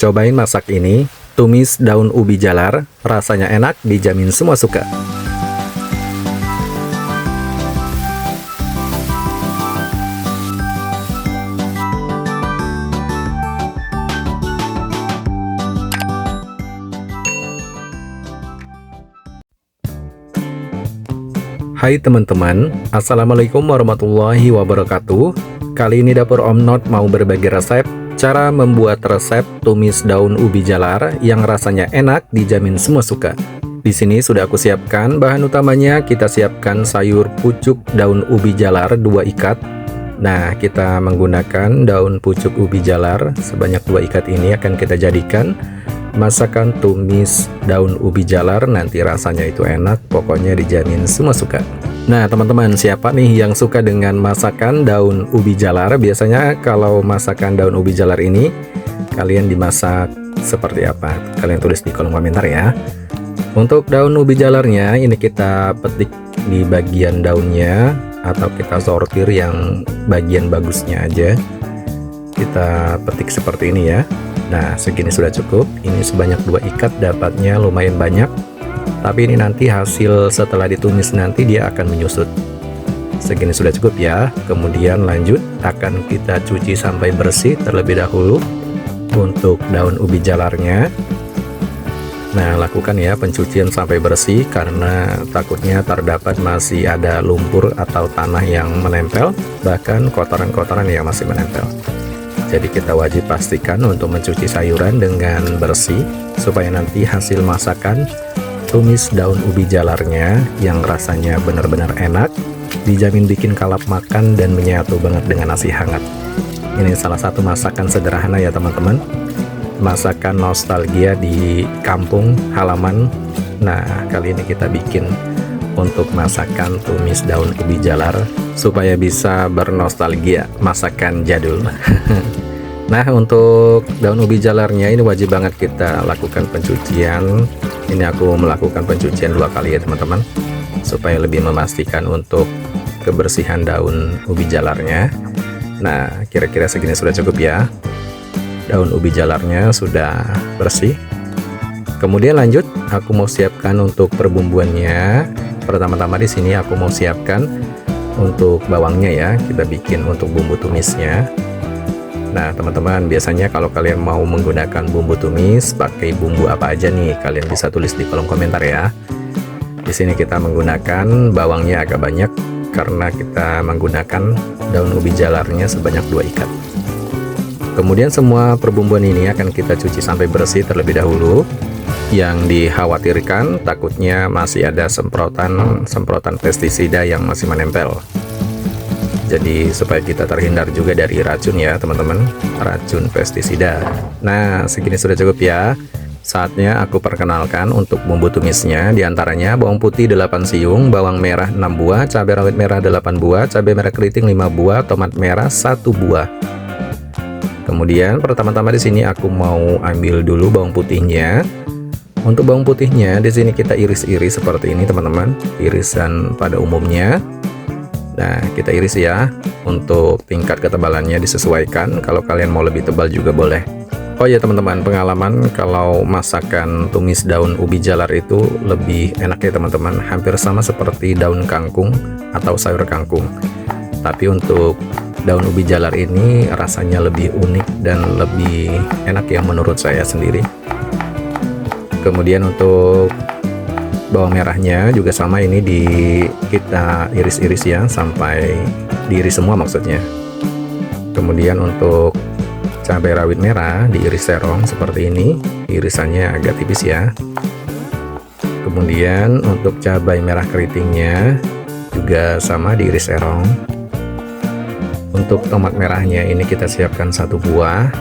Cobain masak ini, tumis daun ubi jalar, rasanya enak, dijamin semua suka. Hai teman-teman, Assalamualaikum warahmatullahi wabarakatuh. Kali ini dapur Om Not mau berbagi resep cara membuat resep tumis daun ubi jalar yang rasanya enak, dijamin semua suka. Di sini sudah aku siapkan bahan utamanya. Kita siapkan sayur pucuk daun ubi jalar 2 ikat. Nah, kita menggunakan daun pucuk ubi jalar sebanyak 2 ikat ini akan kita jadikan masakan tumis daun ubi jalar. Nanti rasanya itu enak, pokoknya dijamin semua suka. Nah teman-teman, siapa nih yang suka dengan masakan daun ubi jalar? Biasanya kalau masakan daun ubi jalar ini kalian dimasak seperti apa? Kalian tulis di kolom komentar ya. Untuk daun ubi jalarnya ini kita petik di bagian daunnya, atau kita sortir yang bagian bagusnya aja. Kita petik seperti ini ya. Nah segini sudah cukup. Ini sebanyak 2 ikat, dapatnya lumayan banyak. Tapi ini nanti hasil setelah ditumis nanti dia akan menyusut. Segini sudah cukup ya. Kemudian lanjut akan kita cuci sampai bersih terlebih dahulu untuk daun ubi jalarnya. Nah lakukan ya pencucian sampai bersih, karena takutnya terdapat masih ada lumpur atau tanah yang menempel, bahkan kotoran-kotoran yang masih menempel. Jadi kita wajib pastikan untuk mencuci sayuran dengan bersih, supaya nanti hasil masakan tumis daun ubi jalarnya yang rasanya benar-benar enak, dijamin bikin kalap makan dan menyatu banget dengan nasi hangat. Ini salah satu masakan sederhana ya teman-teman, masakan nostalgia di kampung halaman. Nah kali ini kita bikin untuk masakan tumis daun ubi jalar supaya bisa bernostalgia masakan jadul. Nah untuk daun ubi jalarnya ini wajib banget kita lakukan pencucian. Ini aku melakukan pencucian 2 kali ya teman-teman, supaya lebih memastikan untuk kebersihan daun ubi jalarnya. Nah kira-kira segini sudah cukup ya. Daun ubi jalarnya sudah bersih. Kemudian lanjut aku mau siapkan untuk perbumbuannya. Pertama-tama di sini aku mau siapkan untuk bawangnya ya. Kita bikin untuk bumbu tumisnya. Nah teman-teman, biasanya kalau kalian mau menggunakan bumbu tumis pakai bumbu apa aja nih, kalian bisa tulis di kolom komentar ya. Di sini kita menggunakan bawangnya agak banyak karena kita menggunakan daun ubi jalarnya sebanyak 2 ikat. Kemudian semua perbumbuan ini akan kita cuci sampai bersih terlebih dahulu. Yang dikhawatirkan takutnya masih ada semprotan pestisida yang masih menempel. Jadi supaya kita terhindar juga dari racun ya teman-teman, racun pestisida. Nah segini sudah cukup ya. Saatnya aku perkenalkan untuk bumbu tumisnya. Diantaranya bawang putih 8 siung, bawang merah 6 buah, cabai rawit merah 8 buah, cabai merah keriting 5 buah, tomat merah 1 buah. Kemudian pertama-tama di sini aku mau ambil dulu bawang putihnya. Untuk bawang putihnya di sini kita iris-iris seperti ini teman-teman, irisan pada umumnya. Nah kita iris ya, untuk tingkat ketebalannya disesuaikan, kalau kalian mau lebih tebal juga boleh. Oh ya teman-teman, pengalaman kalau masakan tumis daun ubi jalar itu lebih enak ya teman-teman, hampir sama seperti daun kangkung atau sayur kangkung. Tapi untuk daun ubi jalar ini rasanya lebih unik dan lebih enak ya menurut saya sendiri. Kemudian untuk bawang merahnya juga sama, ini kita iris-iris ya, sampai diiris semua maksudnya. Kemudian untuk cabai rawit merah diiris serong seperti ini, irisannya agak tipis ya. Kemudian untuk cabai merah keritingnya juga sama diiris serong. Untuk tomat merahnya ini kita siapkan 1 buah,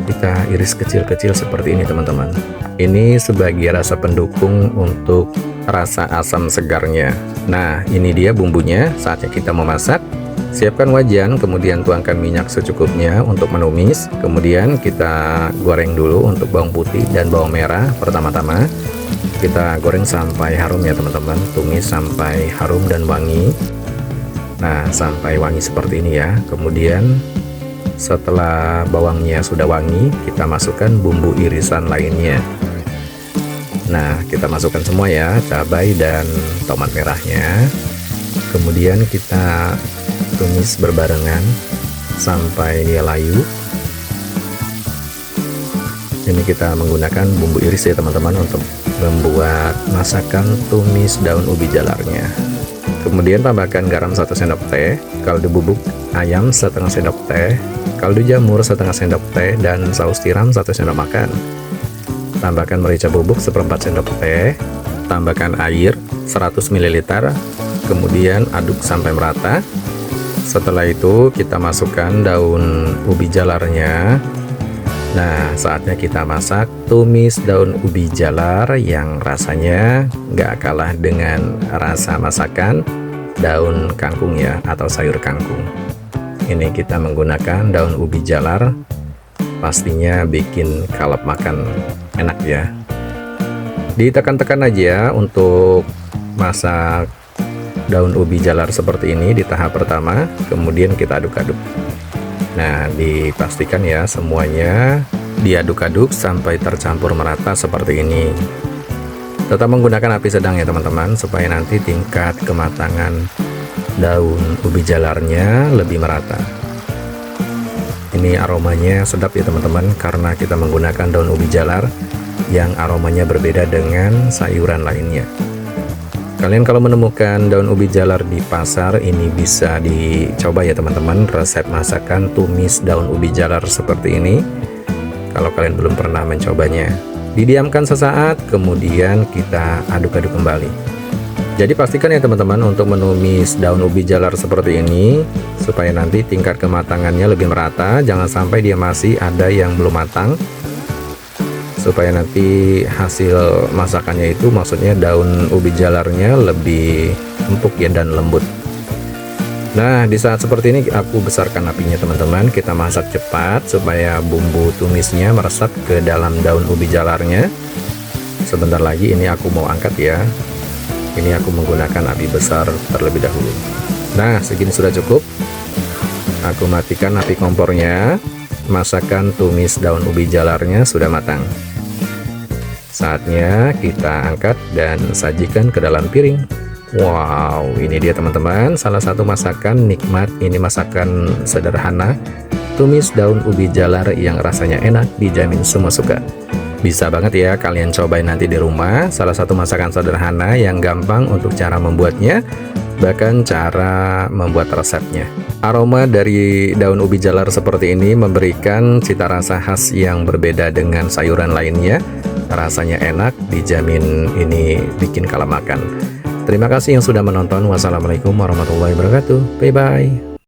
kita iris kecil-kecil seperti ini teman-teman. Ini sebagai rasa pendukung untuk rasa asam segarnya. Nah ini dia bumbunya. Saatnya kita memasak. Siapkan wajan, kemudian tuangkan minyak secukupnya untuk menumis. Kemudian kita goreng dulu untuk bawang putih dan bawang merah. Pertama-tama kita goreng sampai harum ya teman-teman, tumis sampai harum dan wangi. Nah sampai wangi seperti ini ya. Kemudian Setelah bawangnya sudah wangi, kita masukkan bumbu irisan lainnya. Nah, kita masukkan semua ya, cabai dan tomat merahnya. Kemudian kita tumis berbarengan sampai dia layu. Ini kita menggunakan bumbu iris ya teman-teman untuk membuat masakan tumis daun ubi jalarnya. Kemudian tambahkan garam 1 sendok teh, kaldu bubuk ayam setengah sendok teh, kaldu jamur setengah sendok teh, dan saus tiram 1 sendok makan. Tambahkan merica bubuk 1/4 sendok teh, tambahkan air 100 ml, kemudian aduk sampai merata. Setelah itu kita masukkan daun ubi jalarnya. Nah, saatnya kita masak tumis daun ubi jalar yang rasanya nggak kalah dengan rasa masakan daun kangkung ya, atau sayur kangkung. Ini kita menggunakan daun ubi jalar, pastinya bikin kalap makan enak ya. Ditekan-tekan aja untuk masak daun ubi jalar seperti ini di tahap pertama, kemudian kita aduk-aduk. Nah, dipastikan ya semuanya diaduk-aduk sampai tercampur merata seperti ini. Tetap menggunakan api sedang ya teman-teman, supaya nanti tingkat kematangan daun ubi jalarnya lebih merata. Ini aromanya sedap ya teman-teman, karena kita menggunakan daun ubi jalar yang aromanya berbeda dengan sayuran lainnya. Kalian kalau menemukan daun ubi jalar di pasar, ini bisa dicoba ya teman-teman, resep masakan tumis daun ubi jalar seperti ini. Kalau kalian belum pernah mencobanya, didiamkan sesaat, kemudian kita aduk-aduk kembali. Jadi pastikan ya teman-teman untuk menumis daun ubi jalar seperti ini, supaya nanti tingkat kematangannya lebih merata, jangan sampai dia masih ada yang belum matang, supaya nanti hasil masakannya itu, maksudnya daun ubi jalarnya lebih empuk ya dan lembut. Nah, di saat seperti ini aku besarkan apinya teman-teman, kita masak cepat supaya bumbu tumisnya meresap ke dalam daun ubi jalarnya. Sebentar lagi ini aku mau angkat ya. Ini aku menggunakan api besar terlebih dahulu. Nah, segini sudah cukup. Aku matikan api kompornya. Masakan tumis daun ubi jalarnya sudah matang. Saatnya kita angkat dan sajikan ke dalam piring. Wow, ini dia teman-teman, salah satu masakan nikmat. Ini masakan sederhana, tumis daun ubi jalar yang rasanya enak, dijamin semua suka. Bisa banget ya kalian cobain nanti di rumah. Salah satu masakan sederhana yang gampang untuk cara membuatnya, bahkan cara membuat resepnya. Aroma dari daun ubi jalar seperti ini memberikan cita rasa khas yang berbeda dengan sayuran lainnya. Rasanya enak, dijamin ini bikin kalap makan. Terima kasih yang sudah menonton. Wassalamualaikum warahmatullahi wabarakatuh. Bye bye.